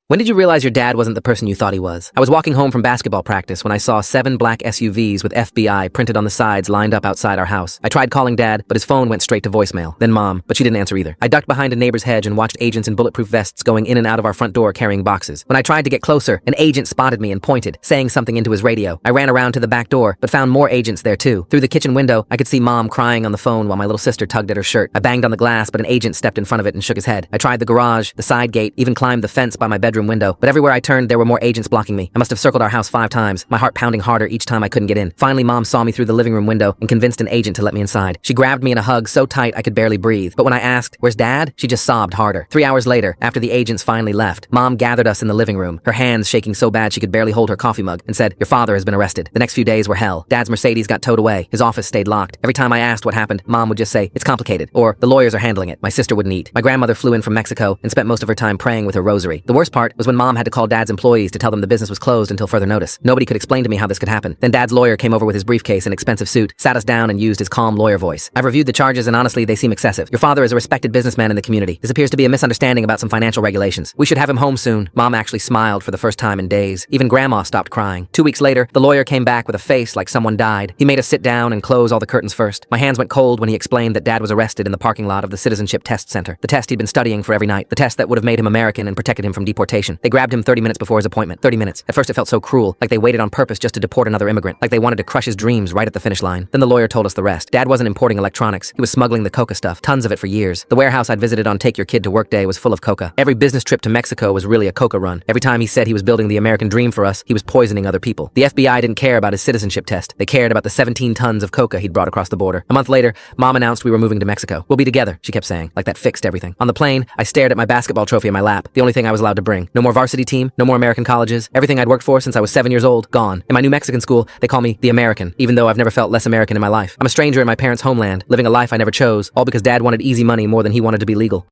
When did you realize your dad wasn't the person you thought he was? I was walking home from basketball practice when I saw 7 black SUVs with FBI printed on the sides lined up outside our house. I tried calling Dad, but his phone went straight to voicemail. Then Mom, but she didn't answer either. I ducked behind a neighbor's hedge and watched agents in bulletproof vests going in and out of our front door carrying boxes. When I tried to get closer, an agent spotted me and pointed, saying something into his radio. I ran around to the back door, but found more agents there too. Through the kitchen window, I could see Mom crying on the phone while my little sister tugged at her shirt. I banged on the glass, but an agent stepped in front of it and shook his head. I tried the garage, the side gate, even climbed the fence by my bedroom window, but everywhere I turned, there were more agents blocking me. I must have circled our house 5 times, my heart pounding harder each time I couldn't get in. Finally, Mom saw me through the living room window and convinced an agent to let me inside. She grabbed me in a hug so tight I could barely breathe. But when I asked, "Where's Dad?" she just sobbed harder. 3 hours later, after the agents finally left, Mom gathered us in the living room, her hands shaking so bad she could barely hold her coffee mug, and said, "Your father has been arrested." The next few days were hell. Dad's Mercedes got towed away. His office stayed locked. Every time I asked what happened, Mom would just say, "It's complicated," or "The lawyers are handling it." My sister wouldn't eat. My grandmother flew in from Mexico and spent most of her time praying with her rosary. The worst part was when Mom had to call Dad's employees to tell them the business was closed until further notice. Nobody could explain to me how this could happen. Then Dad's lawyer came over with his briefcase and expensive suit, sat us down and used his calm lawyer voice. "I've reviewed the charges and honestly, they seem excessive. Your father is a respected businessman in the community. This appears to be a misunderstanding about some financial regulations. We should have him home soon." Mom actually smiled for the first time in days. Even Grandma stopped crying. 2 weeks later, the lawyer came back with a face like someone died. He made us sit down and close all the curtains first. My hands went cold when he explained that Dad was arrested in the parking lot of the Citizenship Test Center. The test he'd been studying for every night. The test that would have made him American and protected him from deportation. They grabbed him 30 minutes before his appointment. 30 minutes. At first it felt so cruel, like they waited on purpose just to deport another immigrant, like they wanted to crush his dreams right at the finish line. Then the lawyer told us the rest. Dad wasn't importing electronics. He was smuggling the coca stuff, tons of it for years. The warehouse I'd visited on Take Your Kid to Work Day was full of coca. Every business trip to Mexico was really a coca run. Every time he said he was building the American dream for us, he was poisoning other people. The FBI didn't care about his citizenship test. They cared about the 17 tons of coca he'd brought across the border. A month later, Mom announced we were moving to Mexico. "We'll be together," she kept saying, like that fixed everything. On the plane, I stared at my basketball trophy in my lap, the only thing I was allowed to bring. No more varsity team, no more American colleges. Everything I'd worked for since I was 7 years old, gone. In my new Mexican school, they call me the American, even though I've never felt less American in my life. I'm a stranger in my parents' homeland, living a life I never chose, all because Dad wanted easy money more than he wanted to be legal.